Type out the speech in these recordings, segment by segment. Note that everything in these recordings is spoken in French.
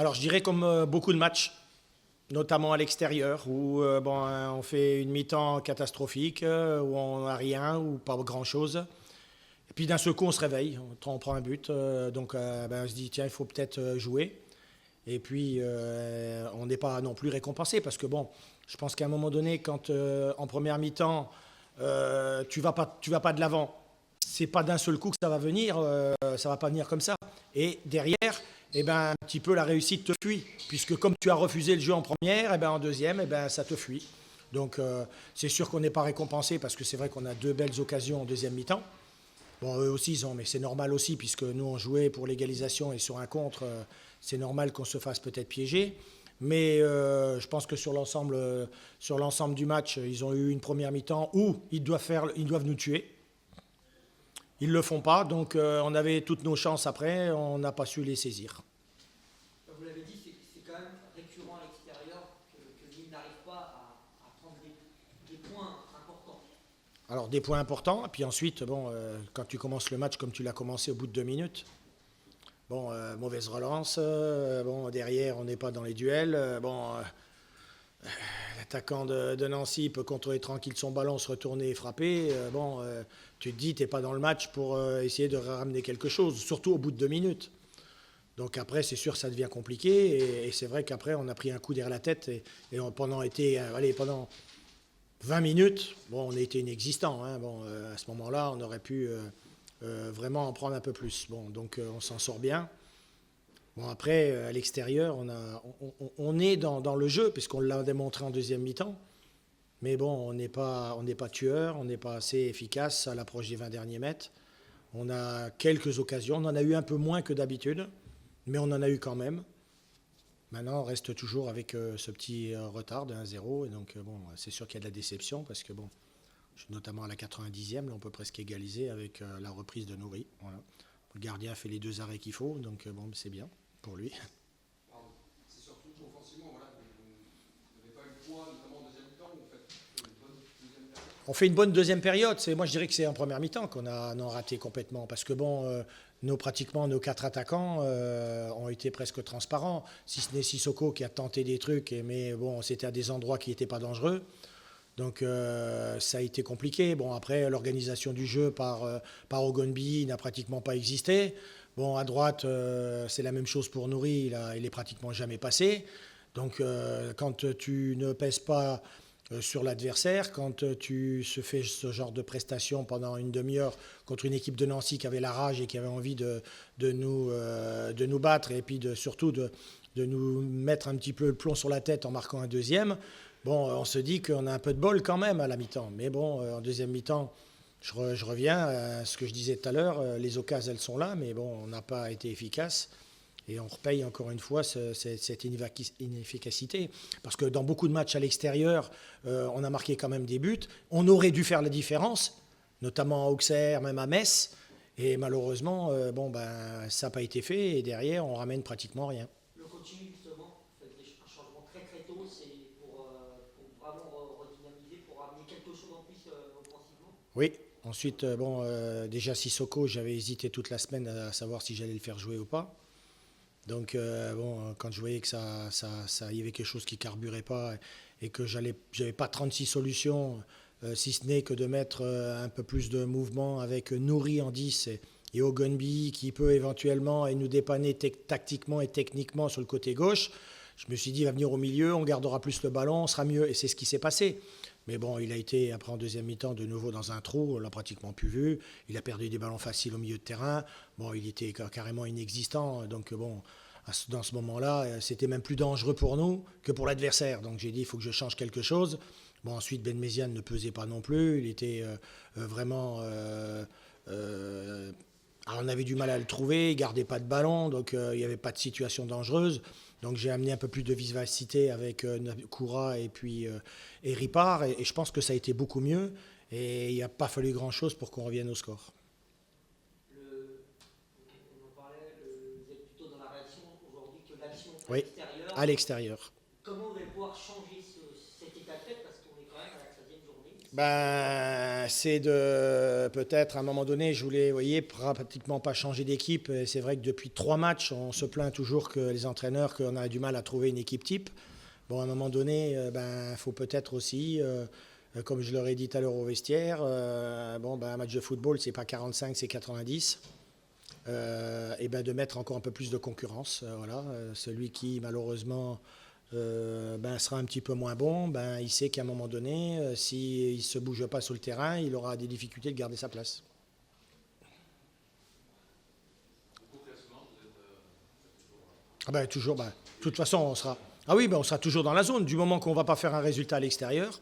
Alors, je dirais comme beaucoup de matchs, notamment à l'extérieur, où on fait une mi-temps catastrophique, où on n'a rien, ou pas grand-chose. Et puis d'un seul coup, on se réveille, on prend un but, on se dit, tiens, il faut peut-être jouer. Et puis, on n'est pas non plus récompensé, parce que bon, je pense qu'à un moment donné, quand en première mi-temps, tu vas pas de l'avant, c'est pas d'un seul coup que ça va venir, ça va pas venir comme ça. Et derrière, eh ben, un petit peu la réussite te fuit, puisque comme tu as refusé le jeu en première, eh ben, en deuxième, eh ben, ça te fuit. Donc c'est sûr qu'on n'est pas récompensé, parce que c'est vrai qu'on a deux belles occasions en deuxième mi-temps. Bon, eux aussi, ils ont, mais c'est normal aussi, puisque nous, on jouait pour l'égalisation et sur un contre, c'est normal qu'on se fasse peut-être piéger. Mais je pense que sur l'ensemble du match, ils ont eu une première mi-temps où ils doivent nous tuer. Ils ne le font pas, donc on avait toutes nos chances après, on n'a pas su les saisir. Vous l'avez dit, c'est quand même récurrent à l'extérieur que Lille n'arrive pas à prendre des points importants. Alors des points importants, et puis ensuite, quand tu commences le match comme tu l'as commencé au bout de 2 minutes, mauvaise relance, derrière on n'est pas dans les duels, l'attaquant de Nancy peut contrôler tranquille son ballon, se retourner et frapper, tu te dis t'es pas dans le match pour essayer de ramener quelque chose, surtout au bout de 2 minutes. Donc après, c'est sûr, ça devient compliqué. Et c'est vrai qu'après, on a pris un coup derrière la tête. Pendant 20 minutes, on a été inexistant. Hein. À ce moment-là, on aurait pu vraiment en prendre un peu plus. Donc on s'en sort bien. Bon, après, à l'extérieur, on est dans le jeu, puisqu'on l'a démontré en deuxième mi-temps. Mais bon, on n'est pas tueur, on n'est pas assez efficace à l'approche des 20 derniers mètres. On a quelques occasions, on en a eu un peu moins que d'habitude, mais on en a eu quand même. Maintenant, on reste toujours avec ce petit retard de 1-0. Et donc, c'est sûr qu'il y a de la déception, parce que, notamment à la 90e, là, on peut presque égaliser avec la reprise de Nourri. Voilà. Le gardien fait les 2 arrêts qu'il faut, donc c'est bien pour lui. C'est surtout qu'offensivement, voilà, vous n'avez pas eu le poids, notamment en deuxième mi-temps, vous faites une bonne deuxième période. On fait une bonne deuxième période. Moi, je dirais que c'est en première mi-temps qu'on a raté complètement. Parce que pratiquement nos 4 attaquants ont été presque transparents. Si ce n'est Sissoko qui a tenté des trucs, mais c'était à des endroits qui n'étaient pas dangereux. Donc ça a été compliqué. Après, l'organisation du jeu par Ogonbi n'a pratiquement pas existé. À droite, c'est la même chose pour Nourri. Il est pratiquement jamais passé. Donc quand tu ne pèses pas sur l'adversaire, quand tu fais ce genre de prestation pendant une demi-heure contre une équipe de Nancy qui avait la rage et qui avait envie de nous battre, et puis surtout de nous mettre un petit peu le plomb sur la tête en marquant un deuxième, on se dit qu'on a un peu de bol quand même à la mi-temps. Mais en deuxième mi-temps, je reviens à ce que je disais tout à l'heure, les occasions, elles sont là, mais on n'a pas été efficace. Et on repaye encore une fois cette inefficacité. Parce que dans beaucoup de matchs à l'extérieur, on a marqué quand même des buts. On aurait dû faire la différence, notamment à Auxerre, même à Metz. Et malheureusement, ça n'a pas été fait. Et derrière, on ramène pratiquement rien. Le coaching, justement, fait un changement très très tôt, c'est pour vraiment redynamiser, pour amener quelque chose en plus offensivement. Oui. Ensuite, déjà Sissoko, j'avais hésité toute la semaine à savoir si j'allais le faire jouer ou pas. Donc, quand je voyais que il y avait quelque chose qui carburait pas et que j'avais pas 36 solutions, si ce n'est que de mettre un peu plus de mouvement avec Nourri en 10 et Ogunbi qui peut éventuellement nous dépanner tactiquement et techniquement sur le côté gauche, je me suis dit, il va venir au milieu, on gardera plus le ballon, on sera mieux. Et c'est ce qui s'est passé. Mais il a été, après en deuxième mi-temps, de nouveau dans un trou, on l'a pratiquement plus vu. Il a perdu des ballons faciles au milieu de terrain. Il était carrément inexistant. Donc dans ce moment-là, c'était même plus dangereux pour nous que pour l'adversaire. Donc j'ai dit, il faut que je change quelque chose. Ensuite, Ben Méziane ne pesait pas non plus. Il était vraiment... on avait du mal à le trouver, il ne gardait pas de ballon, donc il n'y avait pas de situation dangereuse. Donc j'ai amené un peu plus de vivacité avec Koura et puis Ripard, et je pense que ça a été beaucoup mieux, et il n'y a pas fallu grand-chose pour qu'on revienne au score. On en parlait, vous êtes plutôt dans la réaction aujourd'hui que l'action à Oui, l'extérieur. à l'extérieur. Comment vous allez pouvoir changer cet état de fait, parce qu'on est quand même à la 13e journée, Ben, c'est de peut-être à un moment donné, je voulais, vous voyez, pratiquement pas changer d'équipe. Et c'est vrai que depuis 3 matchs, on se plaint toujours que les entraîneurs qu'on a du mal à trouver une équipe type. Bon, à un moment donné, ben, faut peut-être aussi, comme je leur ai dit tout à l'heure au vestiaire, bon, ben, un match de football, c'est pas 45, c'est 90. Et ben, de mettre encore un peu plus de concurrence. Voilà, celui qui malheureusement ben, sera un petit peu moins bon, ben, il sait qu'à un moment donné, s'il ne se bouge pas sur le terrain, il aura des difficultés de garder sa place. Ah ben, toujours, ben, de toute façon, on sera. Ah oui, ben, on sera toujours dans la zone. Du moment qu'on ne va pas faire un résultat à l'extérieur,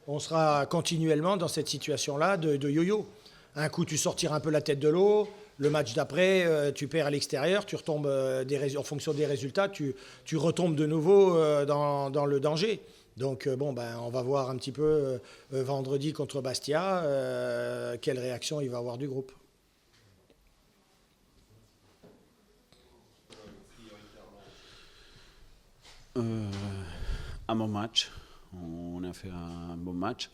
on sera continuellement dans cette situation-là de yo-yo. Un coup, tu sortiras un peu la tête de l'eau. Le match d'après, tu perds à l'extérieur, tu retombes en fonction des résultats, tu retombes de nouveau dans le danger. Donc bon, ben, on va voir un petit peu vendredi contre Bastia quelle réaction il va avoir du groupe. Un bon match. On a fait un bon match.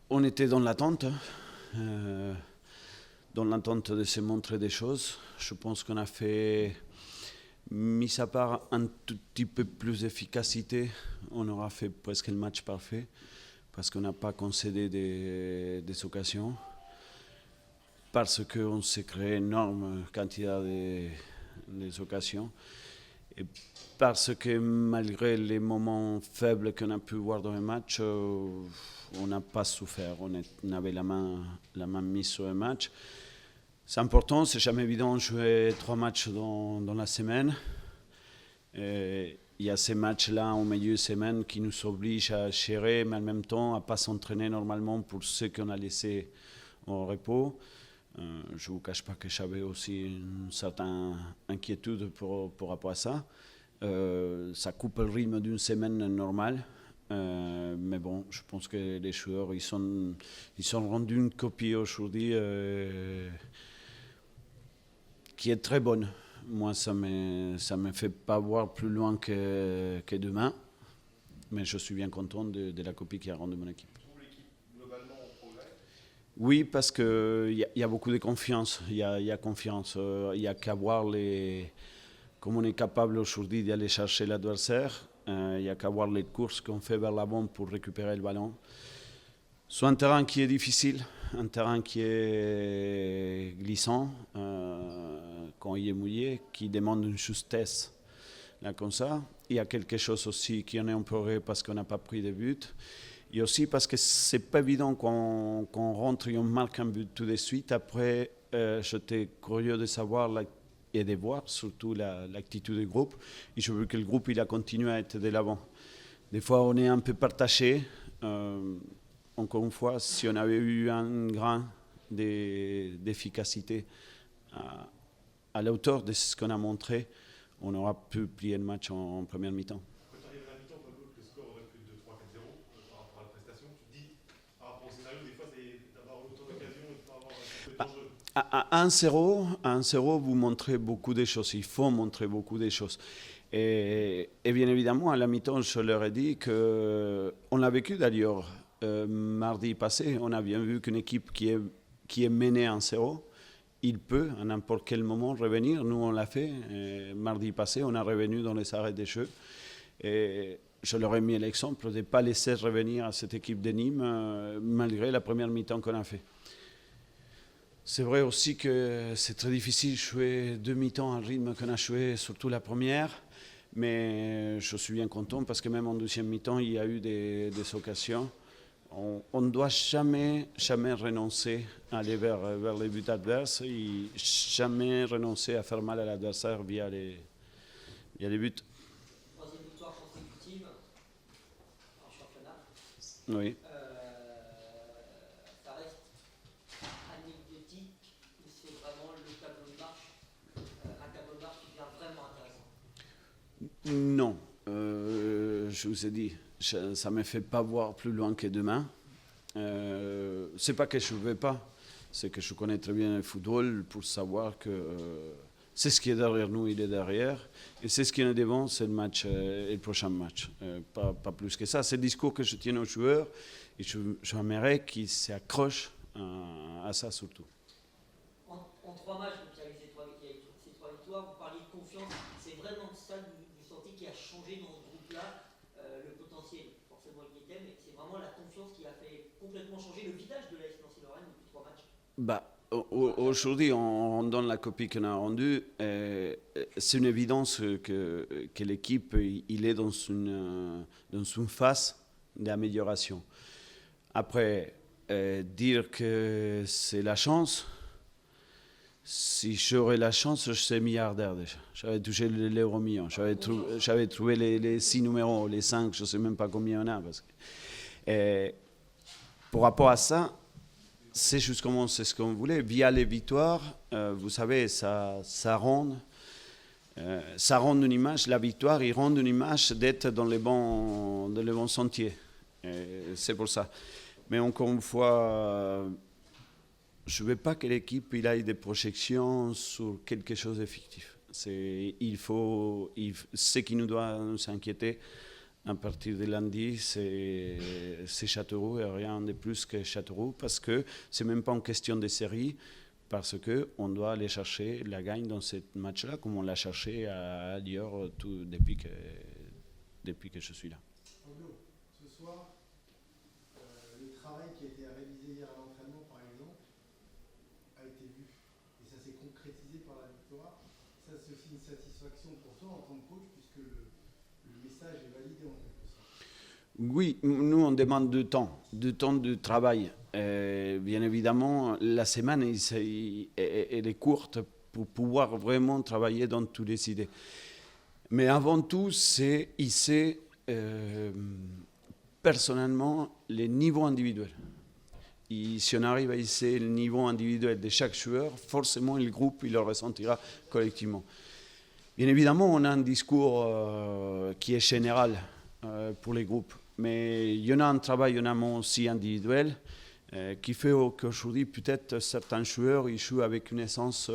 On était dans l'attente. Dans l'attente de se montrer des choses. Je pense qu'on a fait, mis à part un tout petit peu plus d'efficacité, on aura fait presque le match parfait parce qu'on n'a pas concédé des occasions, parce qu'on s'est créé une énorme quantité des occasions et parce que malgré les moments faibles qu'on a pu voir dans le match, on n'a pas souffert, on avait la main mise sur le match. C'est important, c'est jamais évident de jouer 3 matchs dans la semaine. Il y a ces matchs-là au milieu de semaine qui nous obligent à gérer, mais en même temps à ne pas s'entraîner normalement pour ceux qu'on a laissés au repos. Je ne vous cache pas que j'avais aussi une certaine inquiétude pour rapport à ça. Ça coupe le rythme d'une semaine normale. Mais bon, je pense que les joueurs ils sont rendus une copie aujourd'hui qui est très bonne. Moi, ça me fait pas voir plus loin que demain, mais je suis bien content de la copie qui a rendu mon équipe. Oui, parce qu'il y a beaucoup de confiance. Il y a confiance. Il n'y a qu'à voir comme on est capable aujourd'hui d'aller chercher l'adversaire. Il n'y a qu'à voir les courses qu'on fait vers l'avant pour récupérer le ballon. Sur un terrain qui est difficile, un terrain qui est glissant, quand il est mouillé, qui demande une justesse là comme ça. Il y a quelque chose aussi qui en est empeuré parce qu'on n'a pas pris de but. Et aussi parce que c'est pas évident qu'on rentre et on marque un but tout de suite. Après, j'étais curieux de savoir et de voir surtout l'attitude du groupe. Et je veux que le groupe il a continué à être de l'avant. Des fois, on est un peu partagé. Encore une fois, si on avait eu un grain d'efficacité à la hauteur de ce qu'on a montré, on aura pu plier le match en première mi-temps. Quand tu arrives à la mi-temps, Pablo, que le score aurait pu être de 3-4-0 par rapport à la prestation, tu te dis, par rapport au scénario, des fois, c'est d'avoir autant d'occasions et de pas avoir un peu d'enjeu. À 1-0, vous montrez beaucoup de choses. Il faut montrer beaucoup de choses. Et bien évidemment, à la mi-temps, je leur ai dit qu'on l'a vécu d'ailleurs. Mardi passé, on a bien vu qu'une équipe qui est menée 1-0, il peut à n'importe quel moment revenir. Nous, on l'a fait. Mardi passé, on a revenu dans les arrêts des jeux. Et je leur ai mis l'exemple de ne pas laisser revenir à cette équipe de Nîmes malgré la première mi-temps qu'on a fait. C'est vrai aussi que c'est très difficile de jouer 2 mi-temps à un rythme qu'on a joué, surtout la première. Mais je suis bien content parce que même en deuxième mi-temps, il y a eu des occasions. On ne doit jamais renoncer à aller vers les buts adverses et jamais renoncer à faire mal à l'adversaire via les buts. 3e victoire consécutive en championnat. Oui. Ça reste anecdotique ou c'est vraiment le tableau de marche, un tableau de marche qui devient vraiment intéressant? Non, je vous ai dit, ça ne me fait pas voir plus loin que demain. C'est pas que je ne veux pas, c'est que je connais très bien le football pour savoir que C'est ce qui est derrière nous, il est derrière. Et c'est ce qui est devant, c'est le match et le prochain match. Pas plus que ça. C'est le discours que je tiens aux joueurs. Et j'aimerais qu'ils s'accrochent à ça surtout. En 3 matchs, donc il y a eu ces 3 victoires, vous parliez de confiance. C'est vraiment ça du senti qui a changé dans ce groupe-là. Le potentiel, forcément, il y était, mais c'est vraiment la confiance qui a fait complètement changer le visage de l'AS Nancy-Lorraine depuis 3 matchs. Aujourd'hui, on donne la copie qu'on a rendue. C'est une évidence que l'équipe il est dans une phase d'amélioration. Après, dire que c'est la chance, si j'aurais la chance, je serais milliardaire déjà. J'avais touché l'euro million. J'avais trouvé les 6 numéros, les 5, je ne sais même pas combien on a. Pour rapport à ça, c'est justement c'est ce qu'on voulait. Via les victoires, vous savez, ça rend une image. La victoire, il rend une image d'être dans les bons sentiers. C'est pour ça. Mais encore une fois, je ne veux pas que l'équipe ait des projections sur quelque chose de fictif. Ce qui nous doit nous inquiéter à partir de lundi, c'est Châteauroux et rien de plus que Châteauroux, parce que ce n'est même pas une question de série, parce qu'on doit aller chercher la gagne dans ce match-là, comme on l'a cherché à Lyon depuis que je suis là. Pablo, ce soir, le travail qui a été réalisé hier à l'entraînement, par exemple, a été vu. Et ça s'est concrétisé par la victoire. Ça, c'est aussi une satisfaction pour toi en tant que coach, puisque le message est validé en quelque sorte. Oui, nous, on demande du temps de travail. Bien évidemment, la semaine, elle est courte pour pouvoir vraiment travailler dans toutes les idées. Mais avant tout, c'est hisser personnellement les niveaux individuels. Et si on arrive à hisser le niveau individuel de chaque joueur, forcément, le groupe il le ressentira collectivement. Bien évidemment, on a un discours qui est général pour les groupes. Mais il y en a un travail en amont aussi individuel qui fait qu'aujourd'hui, peut-être certains joueurs ils jouent avec une essence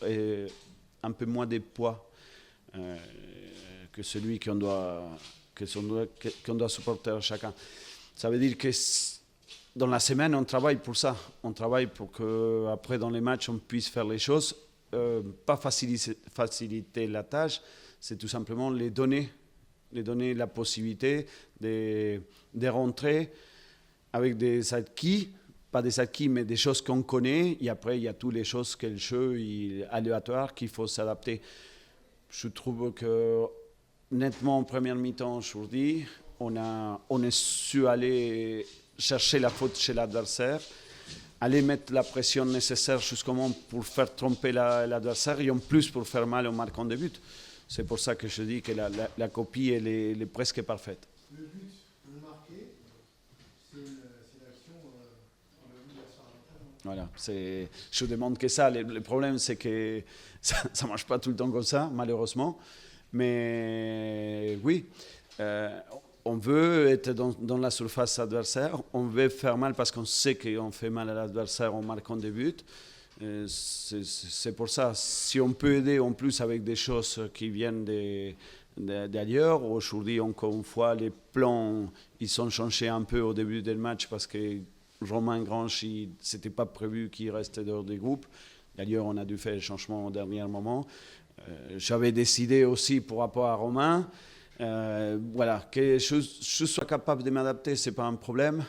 et un peu moins de poids que celui qu'on doit supporter chacun. Ça veut dire que dans la semaine, on travaille pour ça. On travaille pour qu'après, dans les matchs, on puisse faire les choses. Pas faciliter la tâche, c'est tout simplement les donner la possibilité de rentrer avec des acquis, pas des acquis, mais des choses qu'on connaît. Et après, il y a toutes les choses que le jeu est aléatoire qu'il faut s'adapter. Je trouve que nettement en première mi-temps aujourd'hui, on a su aller chercher la faute chez l'adversaire, aller mettre la pression nécessaire justement pour faire tromper l'adversaire et en plus pour faire mal en marquant des buts. C'est pour ça que je dis que la copie elle est presque parfaite. Le but, vous marquez, c'est l'action qu'on a vu la soirée d'entraînement. Voilà, je demande que ça. Le problème, c'est que ça ne marche pas tout le temps comme ça, malheureusement. Mais oui, on veut être dans la surface adversaire, on veut faire mal parce qu'on sait qu'on fait mal à l'adversaire en marquant des buts. C'est pour ça, si on peut aider en plus avec des choses qui viennent d'ailleurs, aujourd'hui encore une fois les plans ils sont changés un peu au début du match parce que Romain Grange, c'était pas prévu qu'il reste dehors des groupes. D'ailleurs on a dû faire le changement au dernier moment. J'avais décidé aussi pour rapport à Romain, voilà, que je sois capable de m'adapter, c'est pas un problème.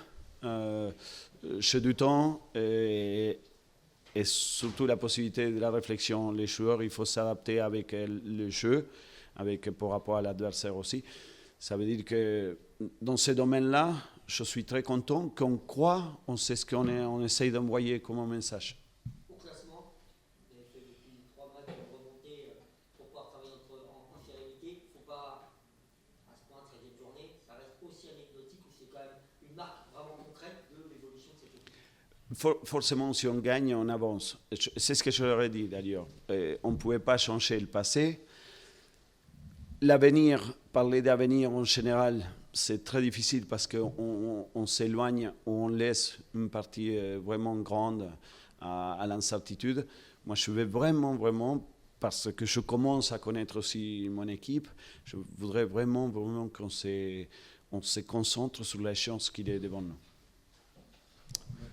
J'ai du temps et surtout la possibilité de la réflexion. Les joueurs, il faut s'adapter avec le jeu, par rapport à l'adversaire aussi. Ça veut dire que dans ces domaines-là, je suis très content qu'on croit, on sait ce qu'on essaye d'envoyer comme un message. Au classement, vous avez fait depuis 3 matchs une remontée pour pouvoir travailler en sérénité. Il ne faut pas à ce point traiter de journée. Ça reste aussi anecdotique ou c'est quand même une marque vraiment concrète de l'évolution de cette équipe. Forcément, si on gagne, on avance. C'est ce que je leur ai dit d'ailleurs. On ne pouvait pas changer le passé. L'avenir, parler d'avenir en général, c'est très difficile parce qu'on s'éloigne, on laisse une partie vraiment grande à l'incertitude. Moi, je veux vraiment parce que je commence à connaître aussi mon équipe, je voudrais vraiment qu'on se concentre sur la chance qu'il est devant nous.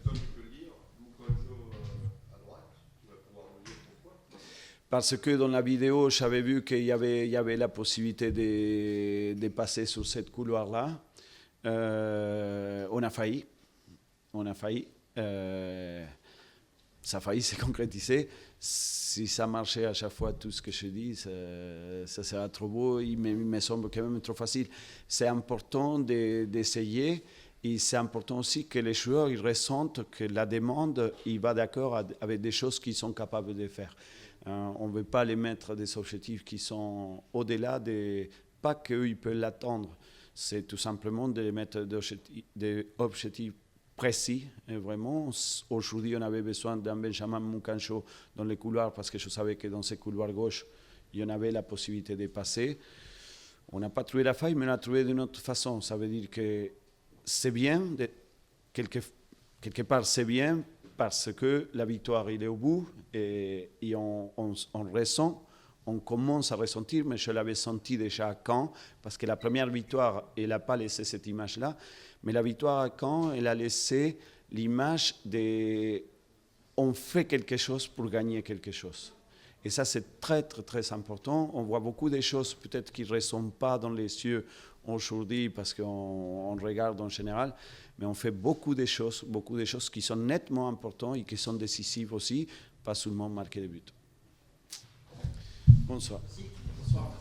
Comme tu peux le dire, Mukwanzo à droite, tu vas pouvoir nous dire pourquoi. Parce que dans la vidéo, j'avais vu qu'il y avait la possibilité de passer sur cette couloir-là. On a failli. Ça a failli se concrétiser. Si ça marchait à chaque fois, tout ce que je dis, ça sera trop beau. Il me semble quand même trop facile. C'est important d'essayer. Et c'est important aussi que les joueurs ils ressentent que la demande il va d'accord avec des choses qu'ils sont capables de faire. On ne veut pas les mettre des objectifs qui sont au-delà de... Pas qu'eux, ils peuvent l'attendre. C'est tout simplement de les mettre des objectifs précis. Et vraiment, aujourd'hui, on avait besoin d'un Benjamin Mukancho dans les couloirs parce que je savais que dans ces couloirs gauche, il y en avait la possibilité de passer. On n'a pas trouvé la faille, mais on a trouvé d'une autre façon. Ça veut dire que c'est bien, quelque part c'est bien parce que la victoire il est au bout et on ressent, on commence à ressentir, mais je l'avais senti déjà à Caen, parce que la première victoire, elle n'a pas laissé cette image-là, mais la victoire à Caen, elle a laissé l'image de on fait quelque chose pour gagner quelque chose. Et ça, c'est très, très, très important. On voit beaucoup de choses peut-être qui ne ressemblent pas dans les yeux aujourd'hui parce qu'on regarde en général, mais on fait beaucoup de choses qui sont nettement importantes et qui sont décisives aussi, pas seulement marquer des buts. Bonsoir. Bonsoir.